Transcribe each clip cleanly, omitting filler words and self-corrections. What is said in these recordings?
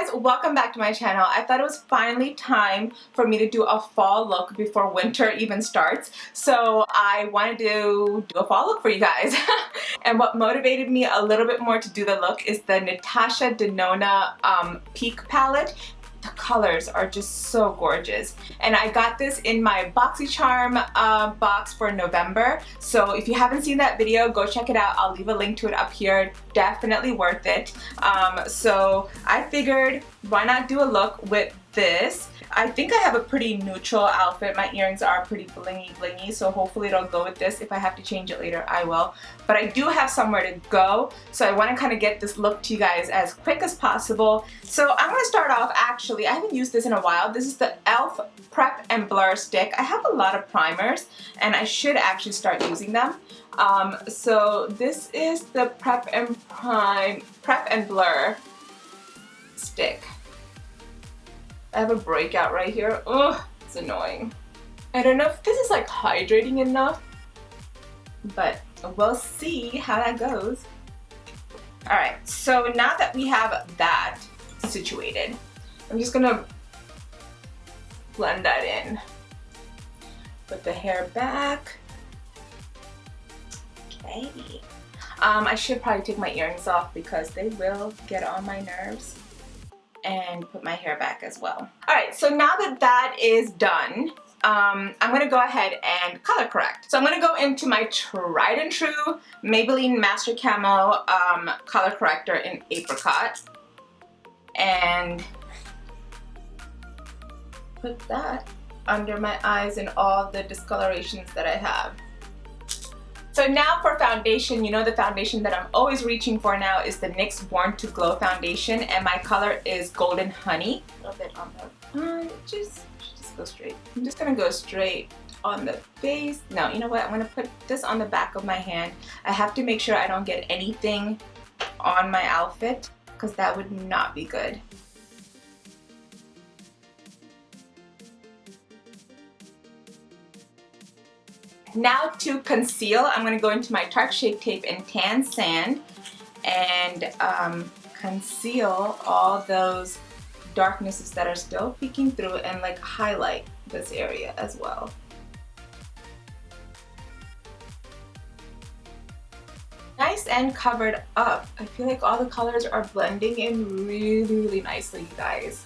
guys, welcome back to my channel. I thought it was finally time for me to do a fall look before winter even starts. So I wanted to do a fall look for you guys. And what motivated me a little bit more to do the look is the Natasha Denona Peak palette. The colors are just so gorgeous, and I got this in my BoxyCharm box for November. So if you haven't seen that video, go check it out. I'll leave a link to it up here. Definitely worth it. So I figured, why not do a look with this? I think I have a pretty neutral outfit. My earrings are pretty blingy, so hopefully it'll go with this. If I have to change it later, I will. But I do have somewhere to go, so I want to kind of get this look to you guys as quick as possible. So I'm going to start off, actually, I haven't used this in a while. This is the E.L.F. Prep and Blur Stick. I have a lot of primers, and I should actually start using them. So this is the Prep and Blur Stick. I have a breakout right here. Ugh, it's annoying. I don't know if this is like hydrating enough, but we'll see how that goes. Alright, so now that we have that situated, I'm just gonna blend that in. Put the hair back. Okay. I should probably take my earrings off because they will get on my nerves. And put my hair back as well. Alright, so now that that is done, I'm going to go ahead and color correct. So I'm going to go into my tried and true Maybelline Master Camo color corrector in Apricot. And put that under my eyes and all the discolorations that I have. So now for foundation, you know the foundation that I'm always reaching for now is the NYX Born to Glow foundation, and my color is Golden Honey. A little bit on the, just go straight. I'm just gonna go straight on the face. No, you know what? I'm gonna put this on the back of my hand. I have to make sure I don't get anything on my outfit because that would not be good. Now to conceal, I'm going to go into my Tarte Shape Tape and Tan Sand and conceal all those darknesses that are still peeking through and like highlight this area as well. Nice and covered up. I feel like all the colors are blending in really nicely, you guys.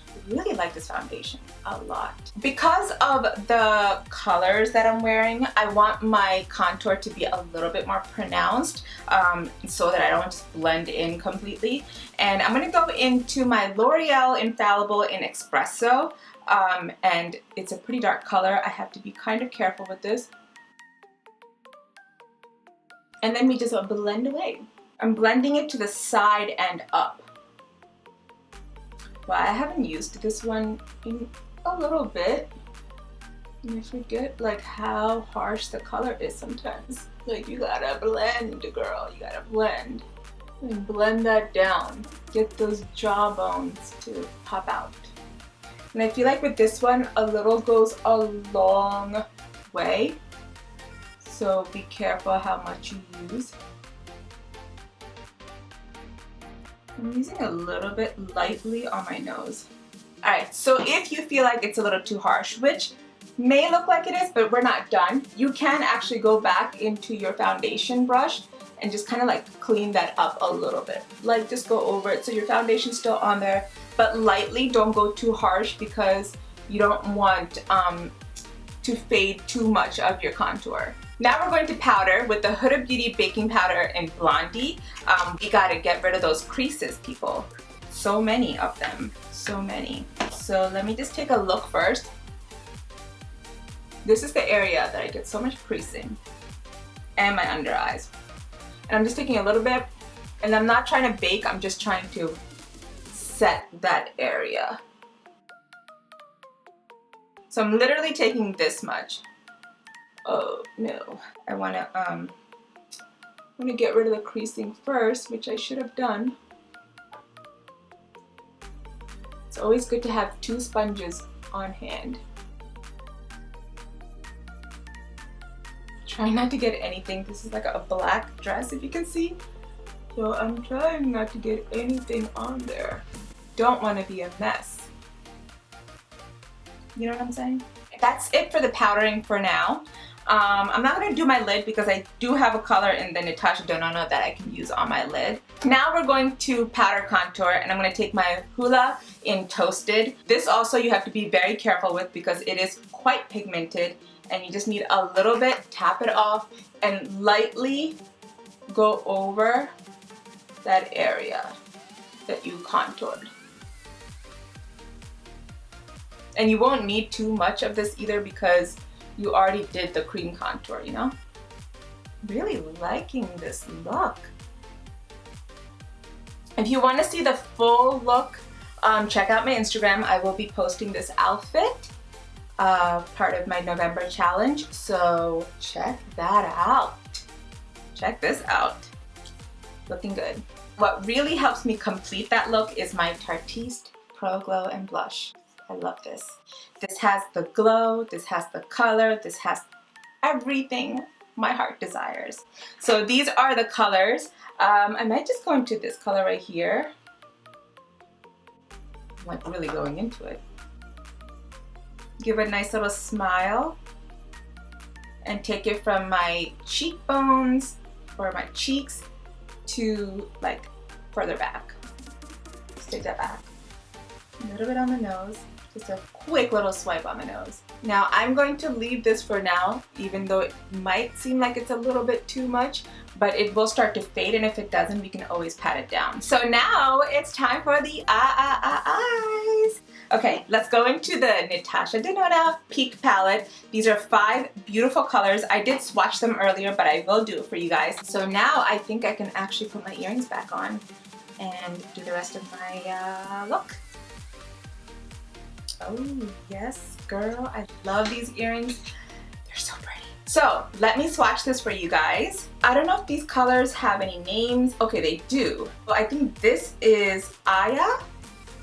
I really like this foundation a lot. Because of the colors that I'm wearing, I want my contour to be a little bit more pronounced so that I don't just blend in completely. And I'm going to go into my L'Oreal Infallible in Expresso, and it's a pretty dark color. I have to be kind of careful with this. And then we just blend away. I'm blending it to the side and up. Well, I haven't used this one in a little bit, and I forget like how harsh the color is sometimes. Like, you gotta blend, girl, you gotta blend. And blend that down. Get those jawbones to pop out. And I feel like with this one, a little goes a long way. So be careful how much you use. I'm using a little bit lightly on my nose. Alright, so if you feel like it's a little too harsh, which may look like it is, but we're not done, you can actually go back into your foundation brush and just kind of like clean that up a little bit. Like, just go over it so your foundation's still on there, but lightly. Don't go too harsh because you don't want to fade too much of your contour. Now we're going to powder with the Huda Beauty Baking Powder in Blondie. We gotta get rid of those creases, people. So many of them, so many. So let me just take a look first. This is the area that I get so much creasing, and my under eyes. And I'm just taking a little bit, and I'm not trying to bake, I'm just trying to set that area. So I'm literally taking this much. Oh no, I want to get rid of the creasing first, which I should have done. It's always good to have two sponges on hand. Try not to get anything. This is like a black dress, if you can see. So I'm trying not to get anything on there. don't want to be a mess. You know what I'm saying? That's it for the powdering for now. I'm not going to do my lid because I do have a color in the Natasha Denona that I can use on my lid. Now we're going to powder contour, and I'm going to take my Hoola in Toasted. This also you have to be very careful with because it is quite pigmented, and you just need a little bit, tap it off, and lightly go over that area that you contoured. And you won't need too much of this either because you already did the cream contour, you know? Really liking this look. If you want to see the full look, check out my Instagram. I will be posting this outfit, part of my November challenge, so check that out. Check this out. Looking good. What really helps me complete that look is my Tarteist Pro Glow and Blush. I love this. This has the glow, this has the color, this has everything my heart desires. So these are the colors. I might just go into this color right here. I'm like really going into it. Give a nice little smile and take it from my cheekbones or my cheeks to like further back. Just take that back. A little bit on the nose. Just a quick little swipe on the nose. Now I'm going to leave this for now, even though it might seem like it's a little bit too much, but it will start to fade, and if it doesn't, we can always pat it down. So now it's time for the eyes. Okay, let's go into the Natasha Denona Peak Palette. These are 5 beautiful colors. I did swatch them earlier, but I will do it for you guys. So now I think I can actually put my earrings back on and do the rest of my look. Oh, yes, girl. I love these earrings. They're so pretty. So, let me swatch this for you guys. I don't know if these colors have any names. Okay, they do. Well, I think this is Aya.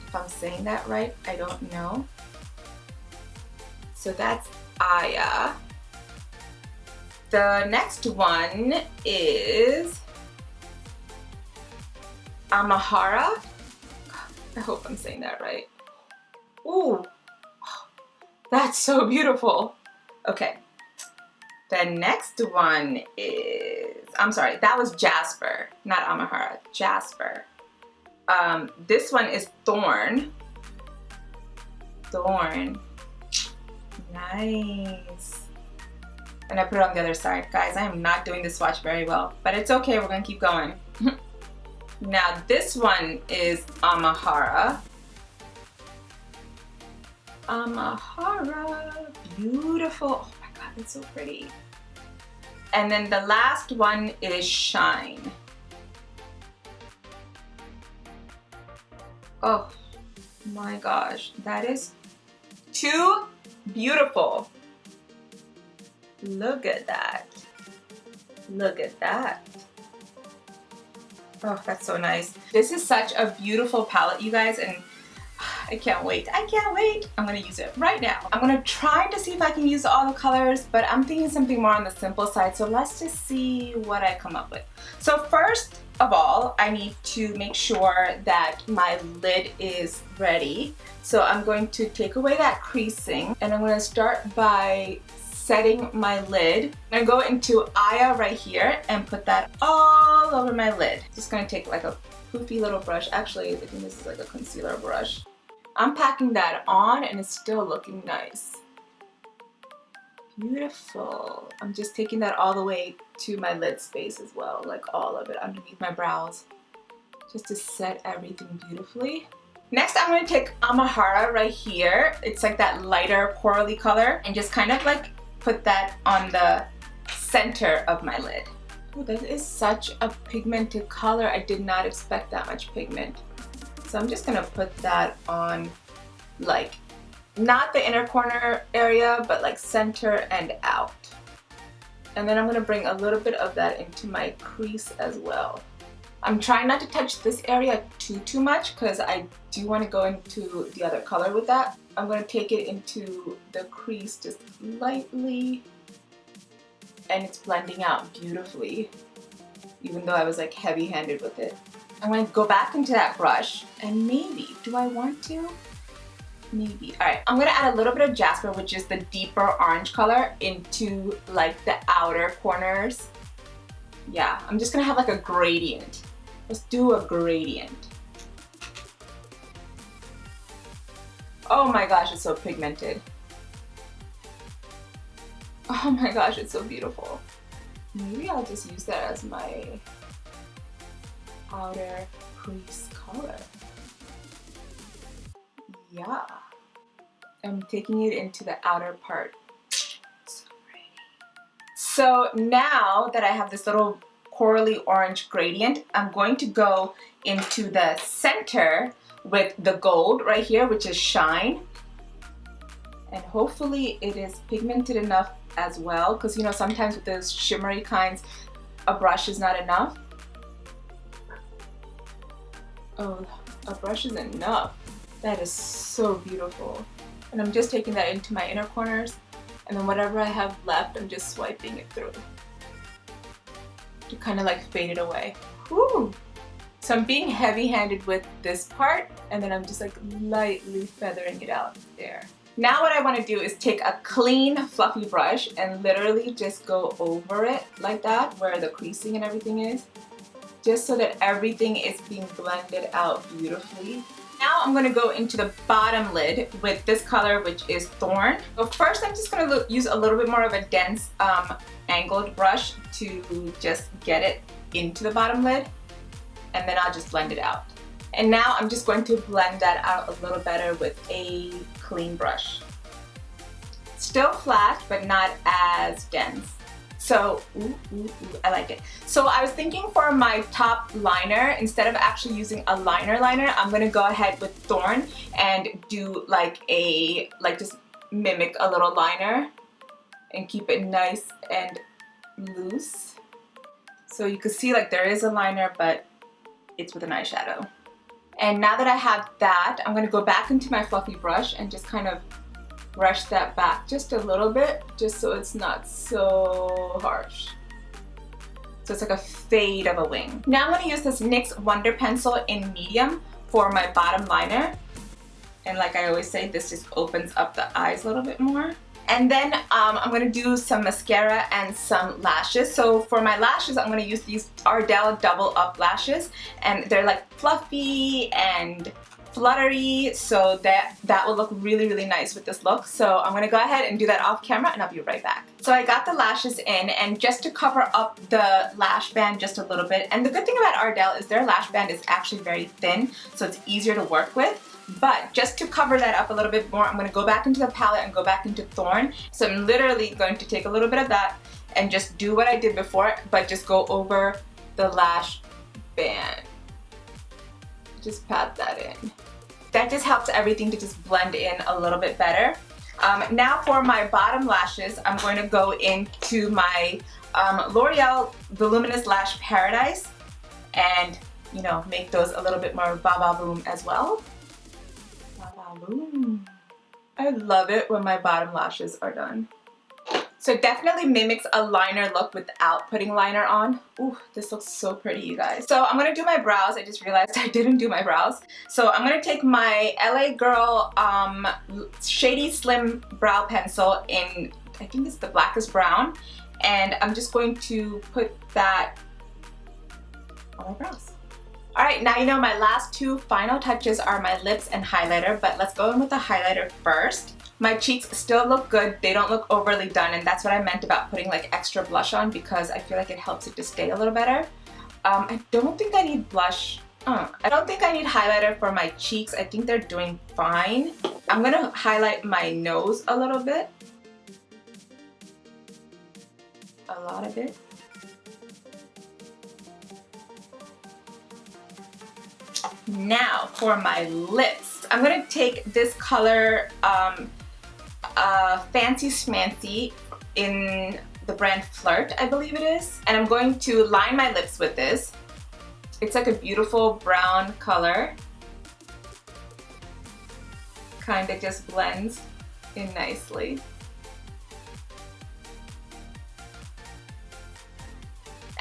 If I'm saying that right, I don't know. So that's Aya. The next one is Amahara. I hope I'm saying that right. Ooh, that's so beautiful. Okay, the next one is, I'm sorry, that was Jasper, not Amahara, Jasper. This one is Thorn. Thorn. Nice. And I put it on the other side. Guys, I am not doing this swatch very well, but it's okay, we're gonna keep going. Now this one is Amahara. Amahara, beautiful. Oh my god, it's so pretty. And then the last one is Shine. Oh my gosh, that is too beautiful. Look at that. Look at that. Oh, that's so nice. This is such a beautiful palette, you guys, and I can't wait. I can't wait. I'm gonna use it right now. I'm gonna try to see if I can use all the colors, but I'm thinking something more on the simple side, so let's just see what I come up with. So first of all, I need to make sure that my lid is ready. So I'm going to take away that creasing, and I'm gonna start by setting my lid. I'm gonna go into Aya right here and put that all over my lid. Just gonna take like a poofy little brush. Actually, I think this is like a concealer brush. I'm packing that on and it's still looking nice. Beautiful. I'm just taking that all the way to my lid space as well, like all of it underneath my brows, just to set everything beautifully. Next, I'm going to take Amahara right here. It's like that lighter corally color, and just kind of like put that on the center of my lid. Oh, this is such a pigmented color. I did not expect that much pigment. So I'm just gonna put that on, like, not the inner corner area, but like center and out. And then I'm gonna bring a little bit of that into my crease as well. I'm trying not to touch this area too much because I do want to go into the other color with that. I'm going to take it into the crease just lightly, and it's blending out beautifully, even though I was like heavy-handed with it. I'm going to go back into that brush and maybe, do I want to? Maybe. Alright, I'm going to add a little bit of Jasper, which is the deeper orange color, into like the outer corners. Yeah, I'm just going to have like a gradient. Let's do a gradient. Oh my gosh, it's so pigmented. Oh my gosh, it's so beautiful. Maybe I'll just use that as my outer crease color. Yeah. I'm taking it into the outer part. So pretty. So now that I have this little corally orange gradient, I'm going to go into the center with the gold right here, which is Shine. And hopefully it is pigmented enough as well, because you know sometimes with those shimmery kinds, a brush is not enough. Oh, a brush is enough. That is so beautiful. And I'm just taking that into my inner corners, and then whatever I have left, I'm just swiping it through to kind of like fade it away. Woo! So I'm being heavy-handed with this part, and then I'm just like lightly feathering it out there. Now what I want to do is take a clean, fluffy brush and literally just go over it like that, where the creasing and everything is, just so that everything is being blended out beautifully. Now I'm going to go into the bottom lid with this color, which is Thorn. So first I'm just going to use a little bit more of a dense angled brush to just get it into the bottom lid, and then I'll just blend it out. And now I'm just going to blend that out a little better with a clean brush. Still flat, but not as dense. So, I like it. So I was thinking for my top liner, instead of actually using a liner, I'm gonna go ahead with Thorn and do like just mimic a little liner and keep it nice and loose. So you can see like there is a liner, but it's with an eyeshadow. And now that I have that, I'm gonna go back into my fluffy brush and just kind of brush that back just a little bit, just so it's not so harsh. So it's like a fade of a wing. Now I'm gonna use this NYX Wonder Pencil in medium for my bottom liner. And like I always say, this just opens up the eyes a little bit more. And then I'm going to do some mascara and some lashes. So for my lashes, I'm going to use these Ardell Double Up lashes. And they're like fluffy and fluttery, so that will look really, really nice with this look. So I'm going to go ahead and do that off camera, and I'll be right back. So I got the lashes in, and just to cover up the lash band just a little bit. And the good thing about Ardell is their lash band is actually very thin, so it's easier to work with. But just to cover that up a little bit more, I'm going to go back into the palette and go back into Thorn. So I'm literally going to take a little bit of that and just do what I did before, but just go over the lash band. Just pat that in. That just helps everything to just blend in a little bit better. Now for my bottom lashes, I'm going to go into my L'Oreal Voluminous Lash Paradise and, you know, make those a little bit more ba-ba boom as well. I love it when my bottom lashes are done. So it definitely mimics a liner look without putting liner on. Ooh, this looks so pretty, you guys. So I'm gonna do my brows. I just realized I didn't do my brows. So I'm gonna take my LA Girl Shady Slim Brow Pencil in, I think it's the Blackest Brown. And I'm just going to put that on my brows. Alright, now you know my last two final touches are my lips and highlighter, but let's go in with the highlighter first. My cheeks still look good, they don't look overly done, and that's what I meant about putting like extra blush on, because I feel like it helps it to stay a little better. I don't think I need blush. I don't think I need highlighter for my cheeks. I think they're doing fine. I'm gonna highlight my nose a little bit. A lot of it. Now for my lips, I'm going to take this color Fancy Schmancy in the brand Flirt, I believe it is. And I'm going to line my lips with this. It's like a beautiful brown color. Kind of just blends in nicely.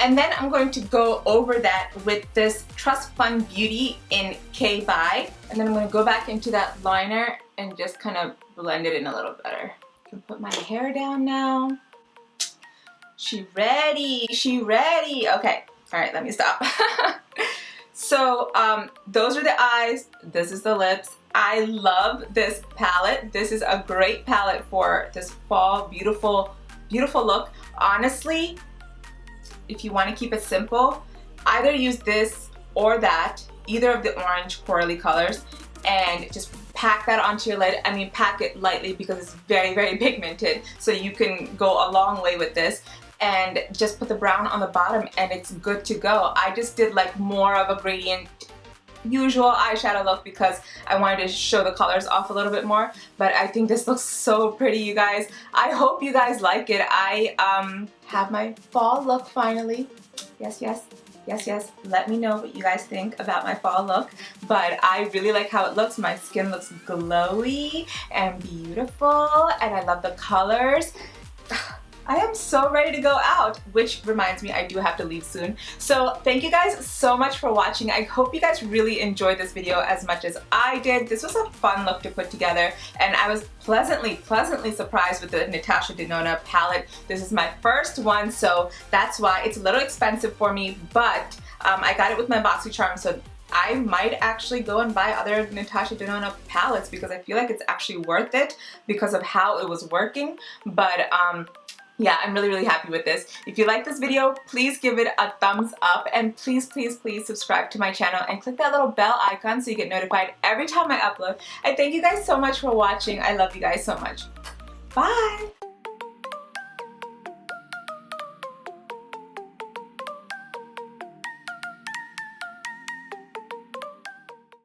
And then I'm going to go over that with this Trust Fund Beauty in K by. And then I'm going to go back into that liner and just kind of blend it in a little better. I can put my hair down now. She ready. She ready. Okay. All right, let me stop. So those are the eyes. This is the lips. I love this palette. This is a great palette for this fall beautiful, beautiful look. Honestly, if you want to keep it simple, either use this or that, either of the orange corally colors, and just pack that onto your lid. I mean, pack it lightly because it's very, very pigmented, so you can go a long way with this. And just put the brown on the bottom and it's good to go. I just did like more of a gradient usual eyeshadow look because I wanted to show the colors off a little bit more, but I think this looks so pretty, you guys. I hope you guys like it. I have my fall look finally. Yes, yes. Yes, yes, let me know what you guys think about my fall look, but I really like how it looks. My skin looks glowy and beautiful, and I love the colors. I am so ready to go out, which reminds me I do have to leave soon. So thank you guys so much for watching. I hope you guys really enjoyed this video as much as I did. This was a fun look to put together, and I was pleasantly surprised with the Natasha Denona palette. This is my first one, so that's why it's a little expensive for me, but I got it with my BoxyCharm, so I might actually go and buy other Natasha Denona palettes because I feel like it's actually worth it because of how it was working. But yeah, I'm really happy with this. If you like this video, please give it a thumbs up, and please subscribe to my channel and click that little bell icon so you get notified every time I upload. I thank you guys so much for watching. I love you guys so much. Bye!